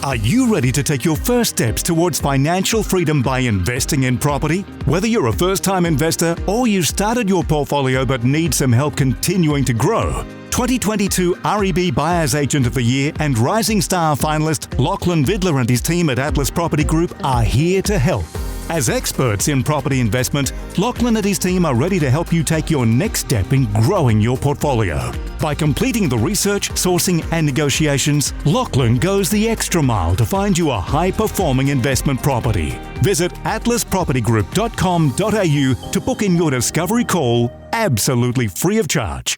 Are you ready to take your first steps towards financial freedom by investing in property? Whether you're a first-time investor or you started your portfolio but need some help continuing to grow, 2022 REB Buyer's Agent of the Year and Rising Star finalist Lachlan Vidler and his team at Atlas Property Group are here to help. As experts in property investment, Lachlan and his team are ready to help you take your next step in growing your portfolio. By completing the research, sourcing and negotiations, Lachlan goes the extra mile to find you a high-performing investment property. Visit atlaspropertygroup.com.au to book in your discovery call absolutely free of charge.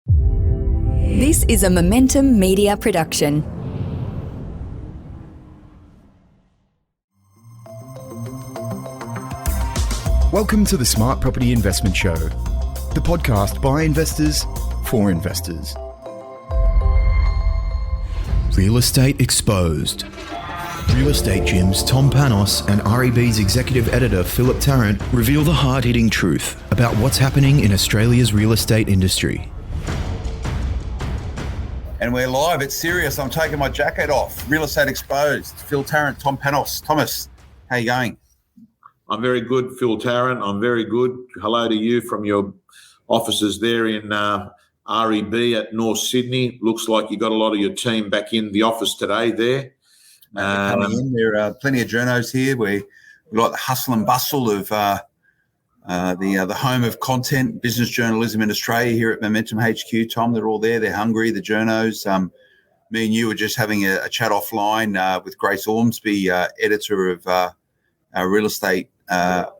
This is a Momentum Media production. Welcome to the Smart Property Investment Show, the podcast by investors for investors. Real Estate Exposed. Real Estate Gym's Tom Panos and REB's executive editor Philip Tarrant reveal the hard-hitting truth about what's happening in Australia's real estate industry. And we're live. It's serious. I'm taking my jacket off. Real Estate Exposed. Phil Tarrant, Tom Panos. Thomas, how you going? I'm very good, Phil Tarrant. I'm very good. Hello to you from your offices there in REB at North Sydney. Looks like you got a lot of your team back in the office today there. Coming in. There are plenty of journos here. We like the hustle and bustle of the home of content, business journalism in Australia here at Momentum HQ. Tom, they're all there. They're hungry, the journos. Me and you were just having a chat offline with Grace Ormsby, editor of real estate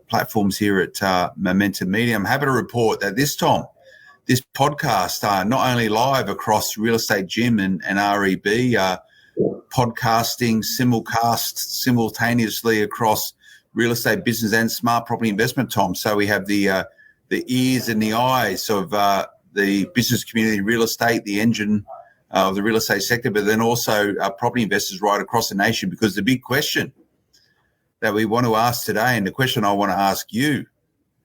platforms here at Momentum Media. I'm happy to report that this podcast, not only live across Real Estate Gym and REB, podcasting simultaneously across real estate business and smart property investment, Tom. So we have the ears and the eyes of the business community, real estate, the engine of the real estate sector, but then also property investors right across the nation, because the big question that we want to ask today, and the question I want to ask you,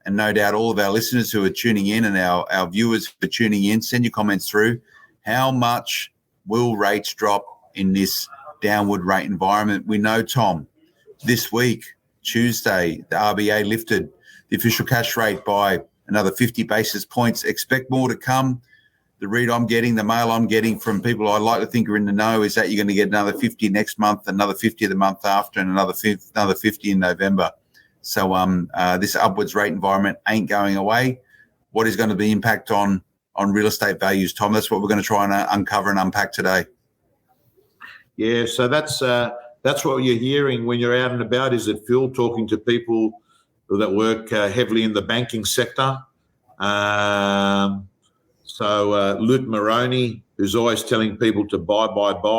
and no doubt all of our listeners who are tuning in and our viewers who are tuning in, send your comments through. How much will rates drop in this downward rate environment? We know, Tom, this week, Tuesday, the RBA lifted the official cash rate by another 50 basis points. Expect more to come. The read I'm getting, the mail I'm getting from people I like to think are in the know is that you're going to get another 50 next month, another 50 the month after, and another 50 in November. So this upwards rate environment ain't going away. What is going to be impact on real estate values, Tom? That's what we're going to try and uncover and unpack today. Yeah, so that's what you're hearing when you're out and about, is it, Phil, talking to people that work heavily in the banking sector. So Luke Moroney, who's always telling people to buy,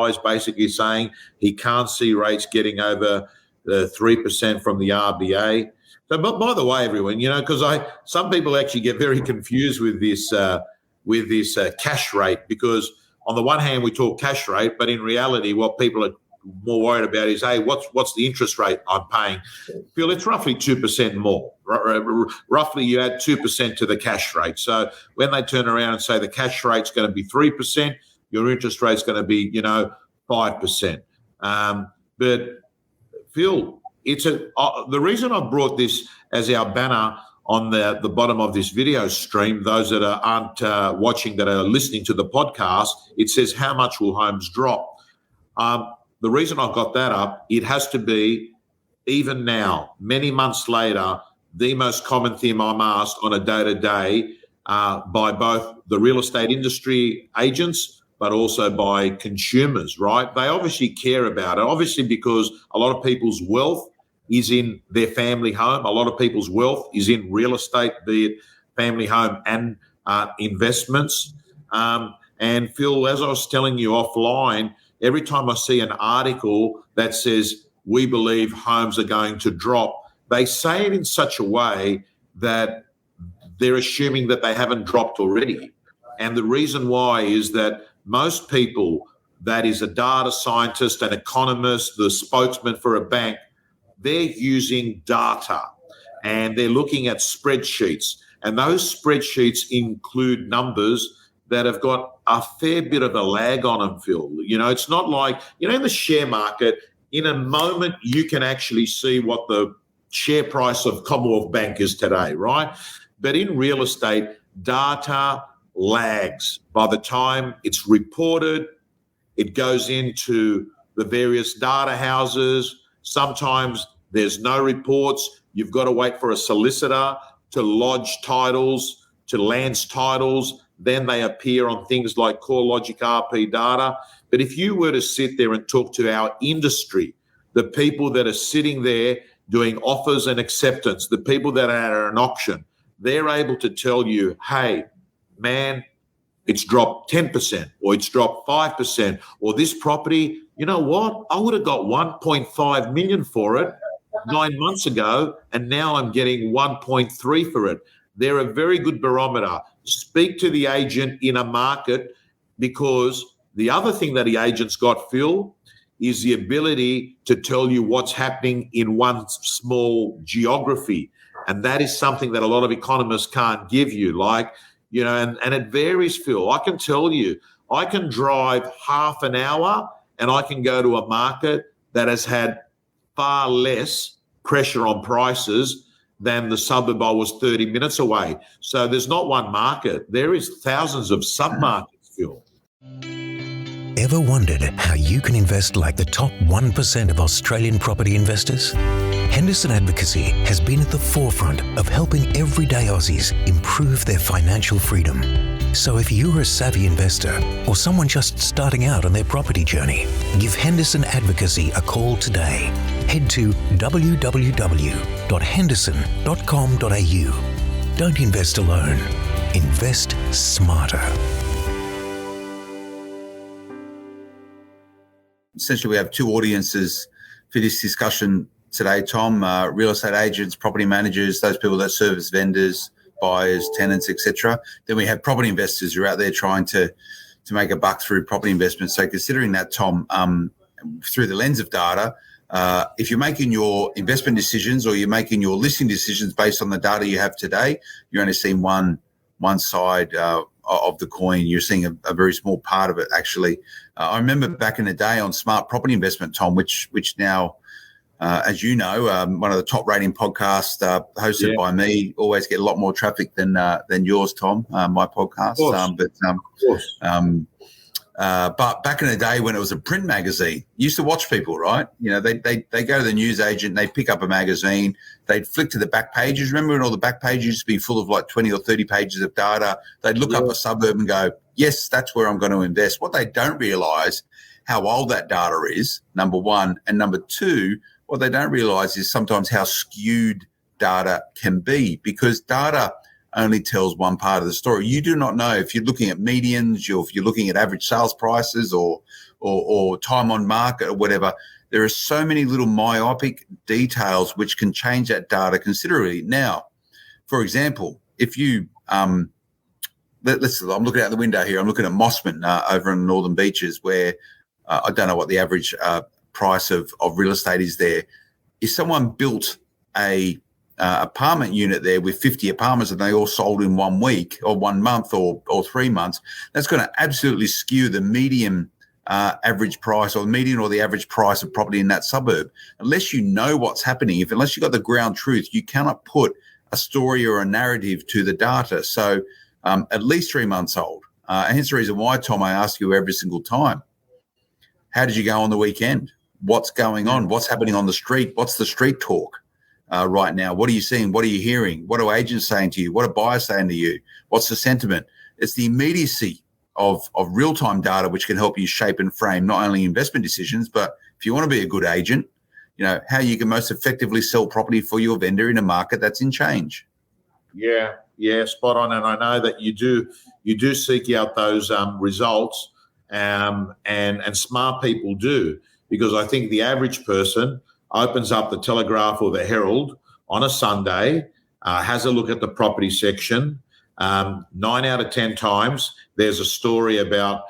is basically saying he can't see rates getting over 3% from the RBA. So, but by the way, everyone, because some people actually get very confused with this cash rate, because on the one hand we talk cash rate, but in reality, what people are more worried about is, hey, what's the interest rate I'm paying? Phil, it's roughly 2% more. Roughly you add 2% to the cash rate. So when they turn around and say the cash rate's going to be 3%, your interest rate's going to be, 5%. But Phil, the reason I brought this as our banner on the bottom of this video stream, those that aren't watching, that are listening to the podcast, it says, how much will homes drop? The reason I've got that up, it has to be, even now, many months later, the most common theme I'm asked on a day-to-day by both the real estate industry agents, but also by consumers, right? They obviously care about it, obviously, because a lot of people's wealth is in their family home. A lot of people's wealth is in real estate, be it family home and investments. And Phil, as I was telling you offline, every time I see an article that says we believe homes are going to drop, they say it in such a way that they're assuming that they haven't dropped already. And the reason why is that most people, that is a data scientist, an economist, the spokesman for a bank, they're using data and they're looking at spreadsheets. And those spreadsheets include numbers that have got a fair bit of a lag on them, Phil. You know, it's not like, you know, in the share market, in a moment you can actually see what the share price of Commonwealth Bank is today, right? But in real estate, data lags. By the time it's reported, it goes into the various data houses. Sometimes there's no reports. You've got to wait for a solicitor to lodge titles, to lance titles. Then they appear on things like CoreLogic RP data. But if you were to sit there and talk to our industry, the people that are sitting there doing offers and acceptance, the people that are at an auction, they're able to tell you, hey, man, it's dropped 10% or it's dropped 5%, or this property, you know what? I would have got 1.5 million for it 9 months ago, and now I'm getting 1.3 for it. They're a very good barometer. Speak to the agent in a market, because the other thing that the agent's got, Phil, is the ability to tell you what's happening in one small geography. And that is something that a lot of economists can't give you. Like, you know, and it varies, Phil. I can tell you, I can drive half an hour and I can go to a market that has had far less pressure on prices than the suburb I was 30 minutes away. So there's not one market. There is thousands of sub-markets, Phil. Ever wondered how you can invest like the top 1% of Australian property investors? Henderson Advocacy has been at the forefront of helping everyday Aussies improve their financial freedom. So if you're a savvy investor or someone just starting out on their property journey, give Henderson Advocacy a call today. Head to www.henderson.com.au. Don't invest alone. Invest smarter. Essentially, we have two audiences for this discussion today, Tom. Real estate agents, property managers, those people that serve as vendors, buyers, tenants, etc. Then we have property investors who are out there trying to make a buck through property investments. So considering that, Tom, through the lens of data, if you're making your investment decisions or you're making your listing decisions based on the data you have today, you're only seeing one side of the coin. You're seeing a very small part of it, actually. I remember back in the day on Smart Property Investment, Tom, which now, as you know, one of the top rating podcasts hosted by me, always get a lot more traffic than yours, Tom, my podcast. But back in the day when it was a print magazine, you used to watch people, right? You know, they go to the news agent, they pick up a magazine, they'd flick to the back pages. Remember when all the back pages used to be full of like 20 or 30 pages of data? They'd look up a suburb and go, yes, that's where I'm going to invest. What they don't realise, how old that data is, number one. And number two, what they don't realise is sometimes how skewed data can be, because data only tells one part of the story. You do not know if you're looking at medians, if you're looking at average sales prices or time on market or whatever. There are so many little myopic details which can change that data considerably. Now, for example, if you I'm looking out the window here. I'm looking at Mossman over in the Northern Beaches, where I don't know what the average price of real estate is there. If someone built a apartment unit there with 50 apartments and they all sold in 1 week or 1 month or 3 months, that's going to absolutely skew the median average price, or the median or the average price of property in that suburb. Unless you know what's happening, unless you've got the ground truth, you cannot put a story or a narrative to the data. So at least 3 months old. And hence the reason why, Tom, I ask you every single time, how did you go on the weekend? What's going on? What's happening on the street? What's the street talk right now? What are you seeing? What are you hearing? What are agents saying to you? What are buyers saying to you? What's the sentiment? It's the immediacy of real-time data which can help you shape and frame not only investment decisions, but if you want to be a good agent, you know, how you can most effectively sell property for your vendor in a market that's in change. Yeah, spot on. And I know that you do seek out those results, and smart people do, because I think the average person opens up the Telegraph or the Herald on a Sunday, has a look at the property section. 9 out of 10 times, there's a story about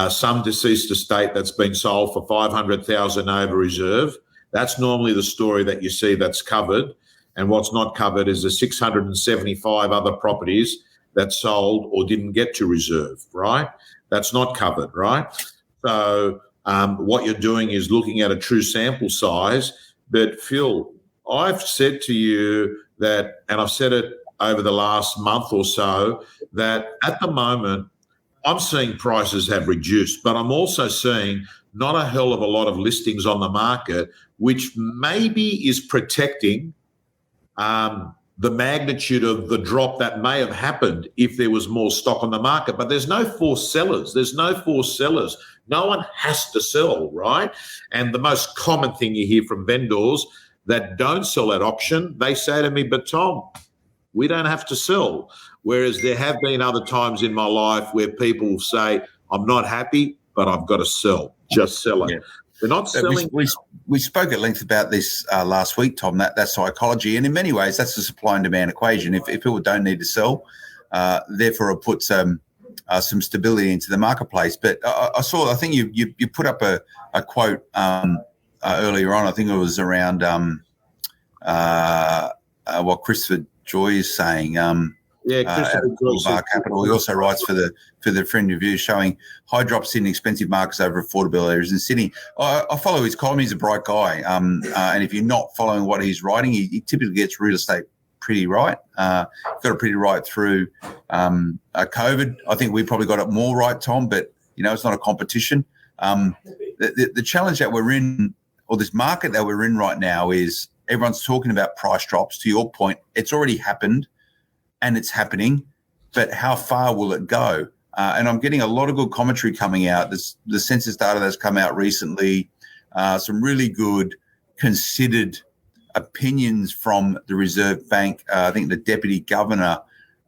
some deceased estate that's been sold for $500,000 over reserve. That's normally the story that you see that's covered. And what's not covered is the 675 other properties that sold or didn't get to reserve, right? That's not covered, right? So what you're doing is looking at a true sample size. But Phil, I've said to you that, and I've said it over the last month or so, that at the moment I'm seeing prices have reduced, but I'm also seeing not a hell of a lot of listings on the market, which maybe is protecting the magnitude of the drop that may have happened if there was more stock on the market. But there's no forced sellers. No one has to sell, right? And the most common thing you hear from vendors that don't sell at auction, they say to me, but Tom, we don't have to sell. Whereas there have been other times in my life where people say, I'm not happy, but I've got to sell. Just sell it. Yeah. We're not selling. We spoke at length about this last week, Tom, that psychology. And in many ways, that's the supply and demand equation. If people don't need to sell, therefore it puts some stability into the marketplace. But I think you put up a quote earlier on. I think it was around what Christopher Joy is saying. Christopher Joy Capital. He also writes for the Friend Review, showing high drops in expensive markets over affordable areas in Sydney. I follow his column. He's a bright guy, and if you're not following what he's writing, he typically gets real estate pretty right. Got it pretty right through COVID. I think we probably got it more right, Tom. But it's not a competition. The challenge that we're in, or this market that we're in right now, is everyone's talking about price drops. To your point, it's already happened. And it's happening, but how far will it go? And I'm getting a lot of good commentary coming out. The census data that's come out recently, some really good considered opinions from the Reserve Bank, I think the Deputy Governor,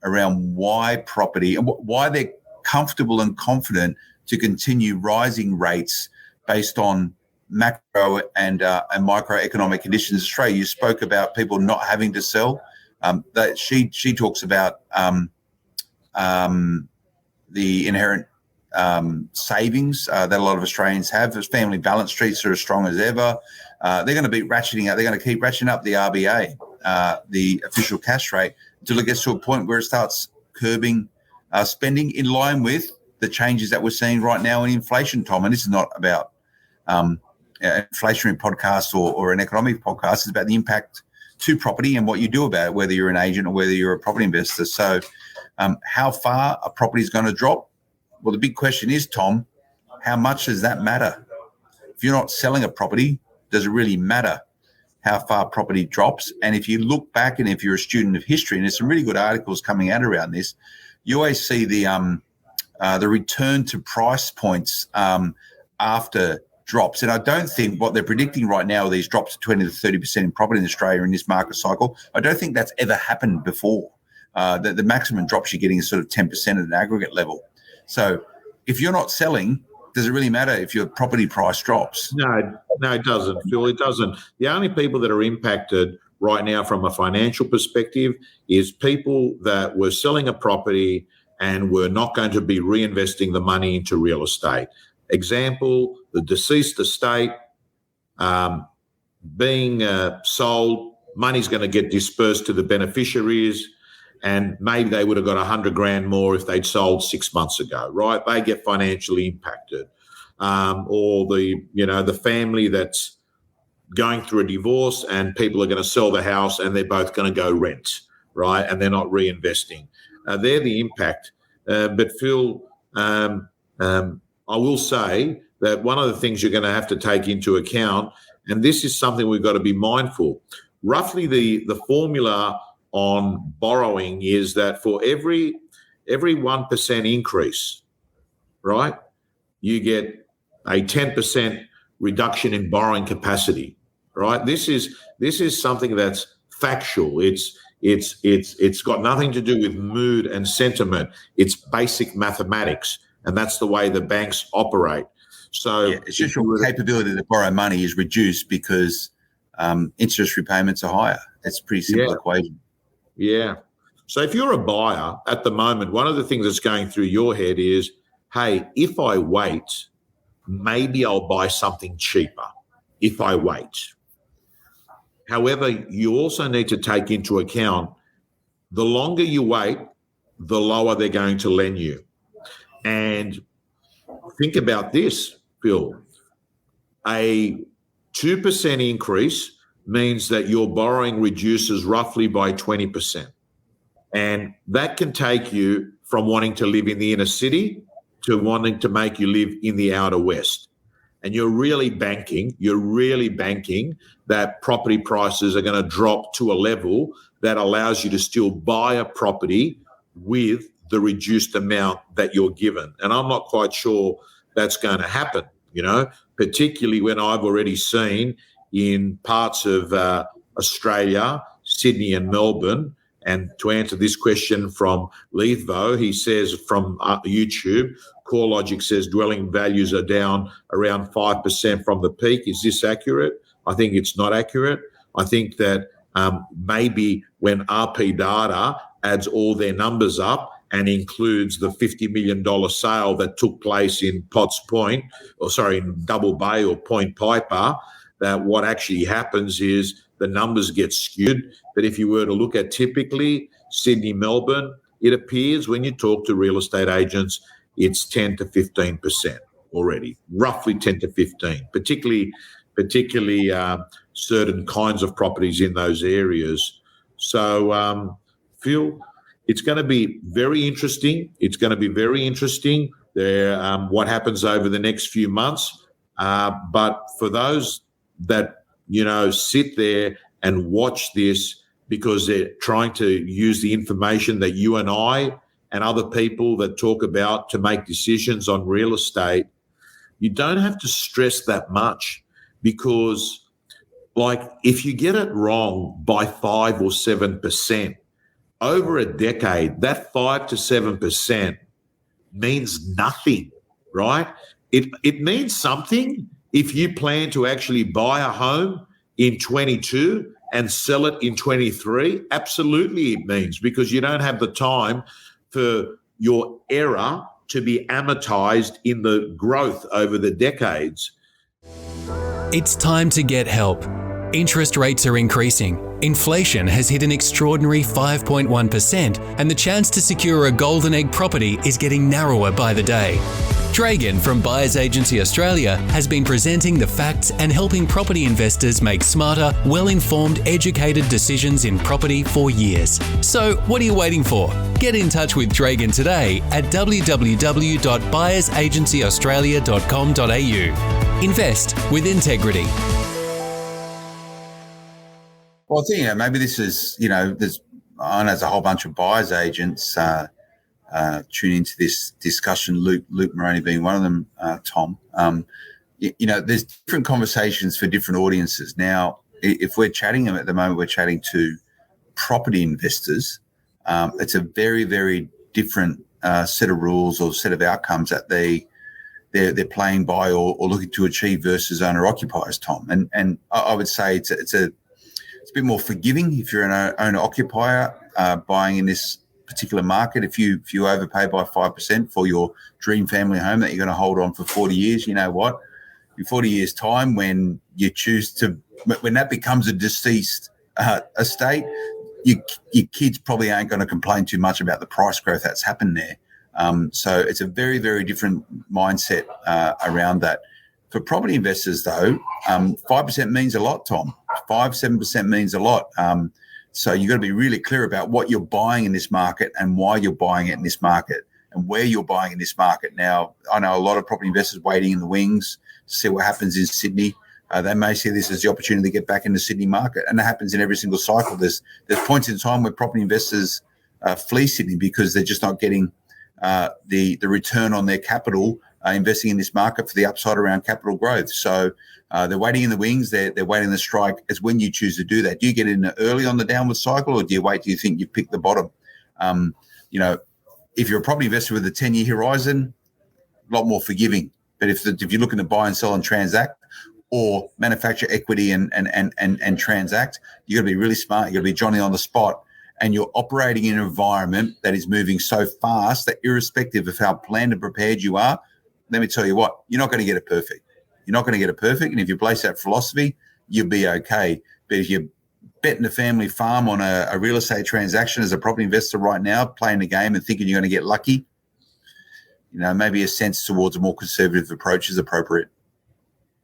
around why property and why they're comfortable and confident to continue rising rates based on macro and microeconomic conditions in Australia. You spoke about people not having to sell. That she talks about the inherent savings that a lot of Australians have. As family balance sheets are as strong as ever. They're going to be ratcheting up. They're going to keep ratcheting up the RBA, the official cash rate, until it gets to a point where it starts curbing spending in line with the changes that we're seeing right now in inflation, Tom. And this is not about an inflationary podcast or an economic podcast. It's about the impact to property and what you do about it, whether you're an agent or whether you're a property investor. So how far a property is going to drop? Well, the big question is, Tom, how much does that matter? If you're not selling a property, does it really matter how far property drops? And if you look back, and if you're a student of history, and there's some really good articles coming out around this, you always see the return to price points after drops. And I don't think what they're predicting right now are these drops of 20 to 30% in property in Australia in this market cycle. I don't think that's ever happened before. The maximum drops you're getting is sort of 10% at an aggregate level. So if you're not selling, does it really matter if your property price drops? No, it doesn't, Phil. It doesn't. The only people that are impacted right now from a financial perspective is people that were selling a property and were not going to be reinvesting the money into real estate. Example, the deceased estate being sold, money's going to get dispersed to the beneficiaries, and maybe they would have got $100,000 more if they'd sold 6 months ago, right? They get financially impacted. Or the family that's going through a divorce and people are going to sell the house and they're both going to go rent, right? And they're not reinvesting. They're the impact. But Phil, I will say that one of the things you're going to have to take into account, and this is something we've got to be mindful, roughly the formula on borrowing is that for every 1% increase, right, you get a 10% reduction in borrowing capacity, right? This is something that's factual. It's got nothing to do with mood and sentiment. It's basic mathematics. And that's the way the banks operate. So it's just your capability to borrow money is reduced because interest repayments are higher. It's a pretty simple equation. Yeah. So if you're a buyer at the moment, one of the things that's going through your head is, hey, if I wait, maybe I'll buy something cheaper if I wait. However, you also need to take into account the longer you wait, the lower they're going to lend you. And think about this, Phil. A 2% increase means that your borrowing reduces roughly by 20%. And that can take you from wanting to live in the inner city to wanting to make you live in the outer west. And you're really banking that property prices are going to drop to a level that allows you to still buy a property with the reduced amount that you're given. And I'm not quite sure that's going to happen, particularly when I've already seen in parts of Australia, Sydney and Melbourne. And to answer this question from Leithvo, he says from YouTube, CoreLogic says dwelling values are down around 5% from the peak. Is this accurate? I think it's not accurate. I think that maybe when RP Data adds all their numbers up and includes the $50 million sale that took place in in Double Bay or Point Piper, that what actually happens is the numbers get skewed. But if you were to look at typically Sydney, Melbourne, it appears when you talk to real estate agents, it's 10 to 15% already, roughly 10 to 15, particularly certain kinds of properties in those areas. So, Phil, it's going to be very interesting. What happens over the next few months. But for those that, sit there and watch this because they're trying to use the information that you and I and other people that talk about to make decisions on real estate, you don't have to stress that much because, if you get it wrong by 5 or 7%, over a decade, that 5 to 7% means nothing, right? It means something if you plan to actually buy a home in 22 and sell it in 23. Absolutely it means, because you don't have the time for your error to be amortized in the growth over the decades. It's time to get help. Interest rates are increasing. Inflation has hit an extraordinary 5.1%, and the chance to secure a golden egg property is getting narrower by the day. Dragan from Buyers Agency Australia has been presenting the facts and helping property investors make smarter, well-informed, educated decisions in property for years. So, what are you waiting for? Get in touch with Dragan today at www.buyersagencyaustralia.com.au. Invest with integrity. Well, I think maybe this is, there's a whole bunch of buyers agents tune into this discussion, Luke Moroney being one of them, Tom. There's different conversations for different audiences. Now, if we're chatting at the moment, we're chatting to property investors. It's a very, very different set of rules or set of outcomes that they're playing by or looking to achieve versus owner-occupiers, Tom. And I would say it's a bit more forgiving if you're an owner-occupier buying in this particular market. If you overpay by 5% for your dream family home that you're going to hold on for 40 years, you know what? In 40 years' time, when you choose when that becomes a deceased estate, your kids probably aren't going to complain too much about the price growth that's happened there. So it's a very, very different mindset around that. For property investors, though, 5% means a lot, Tom. 7% means a lot. So you've got to be really clear about what you're buying in this market and why you're buying it in this market and where you're buying in this market. Now, I know a lot of property investors waiting in the wings to see what happens in Sydney. They may see this as the opportunity to get back in the Sydney market, and that happens in every single cycle. There's points in time where property investors flee Sydney because they're just not getting the return on their capital investing in this market for the upside around capital growth. So they're waiting in the wings. They're waiting to strike as when you choose to do that. Do you get in early on the downward cycle, or do you wait till you think you've picked the bottom? If you're a property investor with a 10-year horizon, a lot more forgiving. But if you're looking to buy and sell and transact, or manufacture equity and transact, you got to be really smart. You got to be Johnny on the spot, and you're operating in an environment that is moving so fast that irrespective of how planned and prepared you are, let me tell you what, you're not going to get it perfect. You're not going to get it perfect, and if you place that philosophy, you'll be okay. But if you're betting the family farm on a real estate transaction as a property investor right now, playing the game and thinking you're going to get lucky, maybe a sense towards a more conservative approach is appropriate.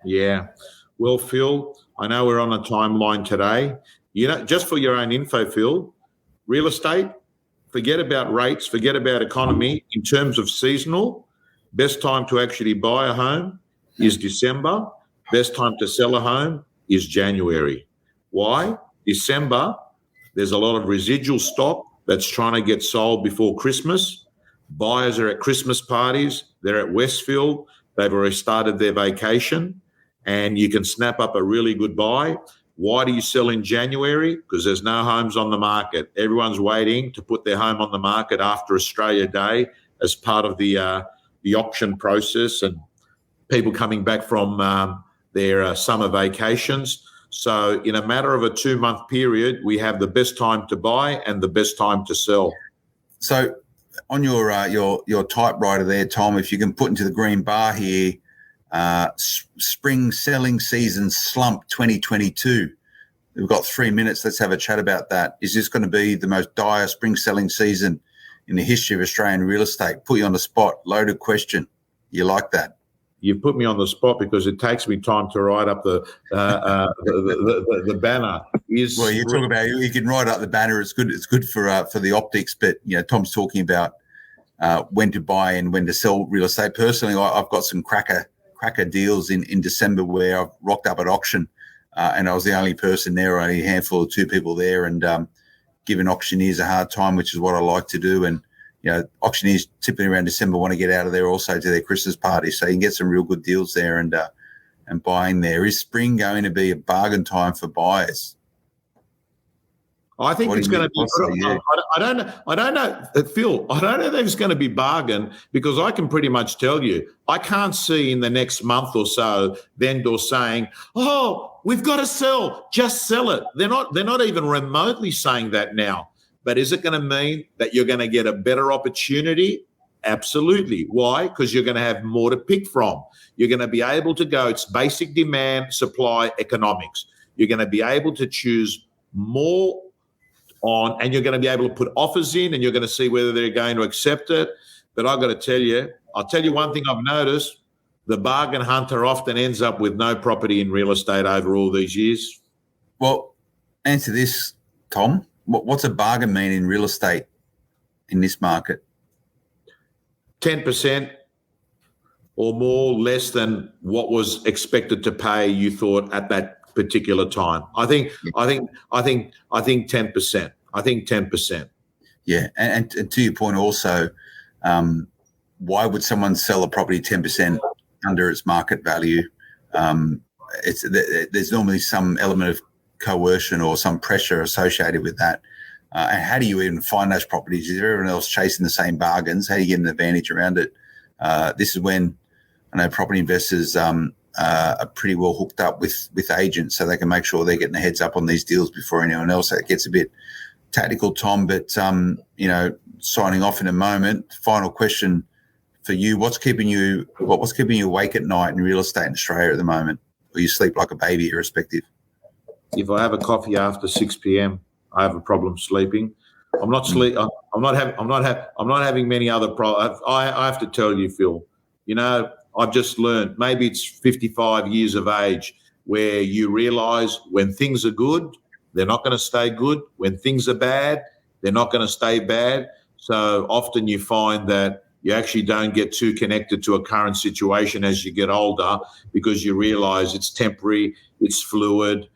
Yeah. Well, Phil, I know we're on a timeline today. Just for your own info, Phil, real estate, forget about rates, forget about economy. In terms of seasonal, best time to actually buy a home is December. Best time to sell a home is January. Why? December, there's a lot of residual stock that's trying to get sold before Christmas. Buyers are at Christmas parties. They're at Westfield. They've already started their vacation, and you can snap up a really good buy. Why do you sell in January? Because there's no homes on the market. Everyone's waiting to put their home on the market after Australia Day as part of the auction process, and people coming back from their summer vacations. So in a matter of a 2-month period, we have the best time to buy and the best time to sell. So on your typewriter there, Tom, if you can put into the green bar here, spring selling season slump 2022. We've got 3 minutes. Let's have a chat about that. Is this going to be the most dire spring selling season in the history of Australian real estate? Put you on the spot. Loaded question. You like that? You've put me on the spot because it takes me time to write up the banner. Well, you talk about you can write up the banner. It's good. It's good for the optics. But Tom's talking about when to buy and when to sell real estate. Personally, I've got some cracker deals in December where I've rocked up at auction, and I was the only person there, only a handful of 2 people there, and giving auctioneers a hard time, which is what I like to do. And auctioneers typically around December want to get out of there also to their Christmas party, so you can get some real good deals there and buying there. Is spring going to be a bargain time for buyers? I think it's going to be. I don't know, Phil. I don't know that it's going to be bargain, because I can pretty much tell you I can't see in the next month or so vendors saying, "Oh, we've got to sell, just sell it." They're not even remotely saying that now. But is it going to mean that you're going to get a better opportunity? Absolutely. Why? Because you're going to have more to pick from. You're going to be able to go. It's basic demand, supply, economics. You're going to be able to choose more on, and you're going to be able to put offers in, and you're going to see whether they're going to accept it. But I've got to tell you, I'll tell you one thing I've noticed: the bargain hunter often ends up with no property in real estate over all these years. Well, answer this, Tom. What's a bargain mean in real estate in this market? 10% or more less than what was expected to pay, you thought, at that particular time. I think 10%. I think 10%. Yeah, and to your point also, why would someone sell a property 10% under its market value? There's normally some element of coercion or some pressure associated with that. And how do you even find those properties? Is everyone else chasing the same bargains? How do you get an advantage around it? This is when I know property investors are pretty well hooked up with agents, so they can make sure they're getting the heads up on these deals before anyone else. That gets a bit tactical, Tom, but signing off in a moment. Final question for you: what's keeping you awake at night in real estate in Australia at the moment? Or you sleep like a baby, irrespective? If I have a coffee after 6 p.m., I have a problem sleeping. I'm not having many other problems. I have to tell you, Phil. I've just learned. Maybe it's 55 years of age where you realise when things are good, they're not going to stay good. When things are bad, they're not going to stay bad. So often you find that you actually don't get too connected to a current situation as you get older, because you realise it's temporary, it's fluid.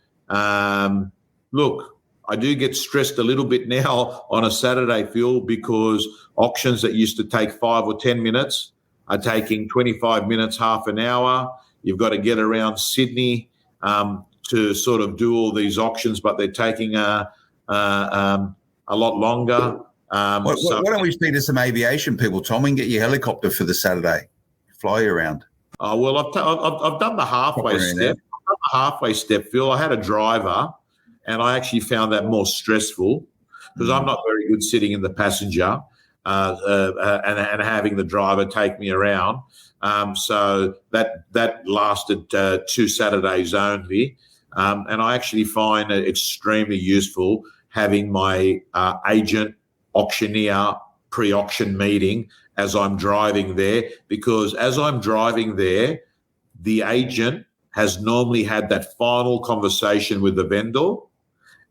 Look, I do get stressed a little bit now on a Saturday, Phil, because auctions that used to take 5 or 10 minutes are taking 25 minutes, half an hour. You've got to get around Sydney to sort of do all these auctions, but they're taking a lot longer. Why don't we speak to some aviation people, Tom, and get your helicopter for the Saturday, fly you around? Oh, well, I've done the halfway step. Phil. I had a driver, and I actually found that more stressful because I'm not very good sitting in the passenger and having the driver take me around. So that lasted 2 Saturdays only, and I actually find it extremely useful having my agent, auctioneer, pre-auction meeting as I'm driving there, because as I'm driving there, the agent has normally had that final conversation with the vendor,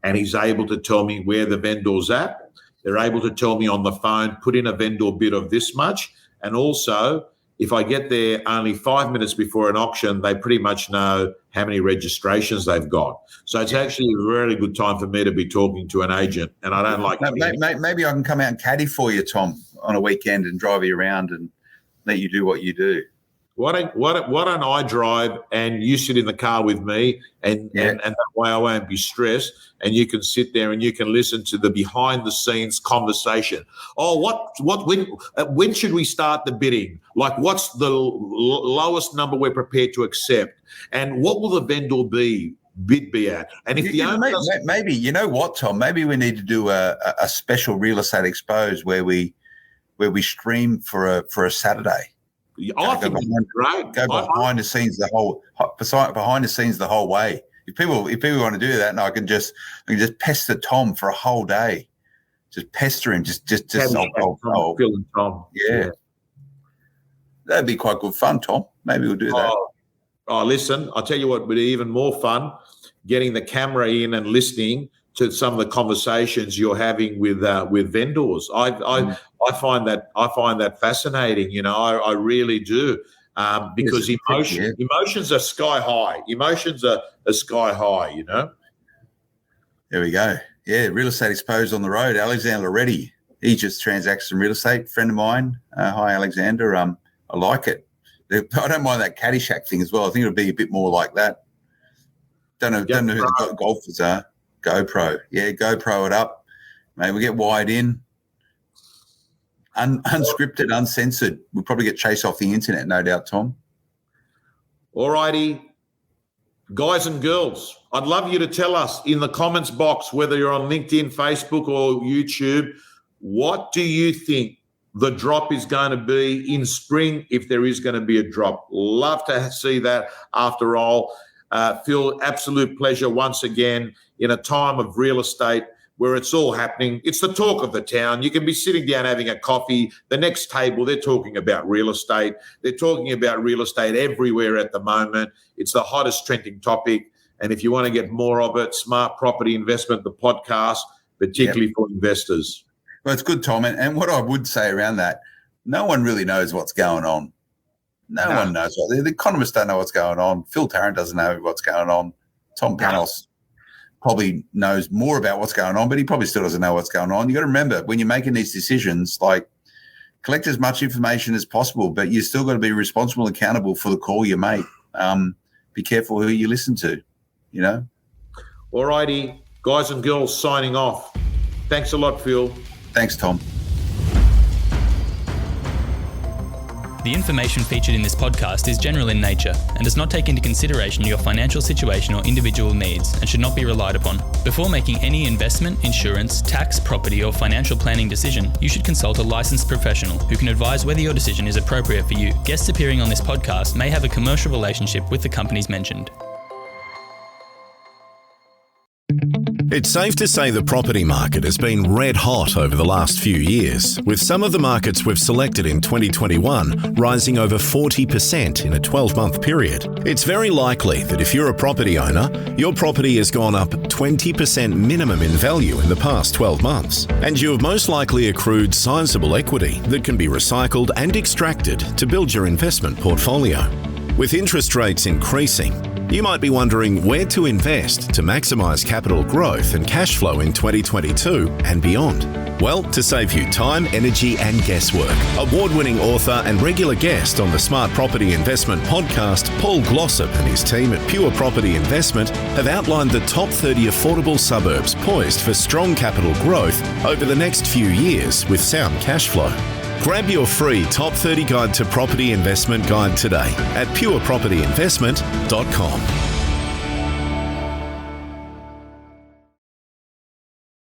and he's able to tell me where the vendor's at. They're able to tell me on the phone, put in a vendor bid of this much. And also, if I get there only 5 minutes before an auction, they pretty much know how many registrations they've got. So it's actually a really good time for me to be talking to an agent, and I don't like... Maybe I can come out and caddy for you, Tom, on a weekend and drive you around and let you do what you do. Why don't I drive and you sit in the car with me, and that way I won't be stressed, and you can sit there and you can listen to the behind the scenes conversation. Oh, when should we start the bidding? Like, what's the lowest number we're prepared to accept, and what will the vendor bid be at? And if maybe you know what, Tom, maybe we need to do a special real estate expose where we stream for a Saturday. I think great. Go behind the scenes the whole way. If people want to do that, and I can just pester Tom for a whole day, just pester him, just Phil and Tom. Yeah, that'd be quite good fun, Tom. Maybe we'll do that. Oh, listen, I'll tell you what would be even more fun: getting the camera in and listening to some of the conversations you're having with vendors. I find that fascinating. You know, I really do, because emotions are sky high. Emotions are sky high. You know. There we go. Yeah, real estate exposed on the road. Alexander Reddy, he just transacts some real estate. Friend of mine. Hi, Alexander. I like it. I don't mind that Caddyshack thing as well. I think it'll be a bit more like that. Don't know who the golfers are. GoPro. Yeah, GoPro it up. Maybe we get wired in. Unscripted, uncensored. We'll probably get chased off the internet, no doubt, Tom. All righty. Guys and girls, I'd love you to tell us in the comments box, whether you're on LinkedIn, Facebook, or YouTube, what do you think the drop is going to be in spring, if there is going to be a drop? Love to see that after all. Phil, absolute pleasure once again in a time of real estate where it's all happening. It's the talk of the town. You can be sitting down having a coffee. The next table, they're talking about real estate. They're talking about real estate everywhere at the moment. It's the hottest trending topic. And if you want to get more of it, Smart Property Investment, the podcast, particularly for investors. Well, it's good, Tom. And what I would say around that, no one really knows what's going on. No one knows. The economists don't know what's going on. Phil Tarrant doesn't know what's going on. Tom Panos probably knows more about what's going on, but he probably still doesn't know what's going on. You got to remember, when you're making these decisions, like, collect as much information as possible, but you still got to be responsible and accountable for the call you make. Be careful who you listen to, you know. All righty, guys and girls, signing off. Thanks a lot, Phil. Thanks, Tom. The information featured in this podcast is general in nature and does not take into consideration your financial situation or individual needs and should not be relied upon. Before making any investment, insurance, tax, property, or financial planning decision, you should consult a licensed professional who can advise whether your decision is appropriate for you. Guests appearing on this podcast may have a commercial relationship with the companies mentioned. It's safe to say the property market has been red hot over the last few years, with some of the markets we've selected in 2021 rising over 40% in a 12-month period. It's very likely that if you're a property owner, your property has gone up 20% minimum in value in the past 12 months, and you have most likely accrued sizable equity that can be recycled and extracted to build your investment portfolio. With interest rates increasing, you might be wondering where to invest to maximise capital growth and cash flow in 2022 and beyond. Well, to save you time, energy and guesswork, award-winning author and regular guest on the Smart Property Investment podcast, Paul Glossop and his team at Pure Property Investment have outlined the top 30 affordable suburbs poised for strong capital growth over the next few years with sound cash flow. Grab your free Top 30 Guide to Property Investment guide today at purepropertyinvestment.com.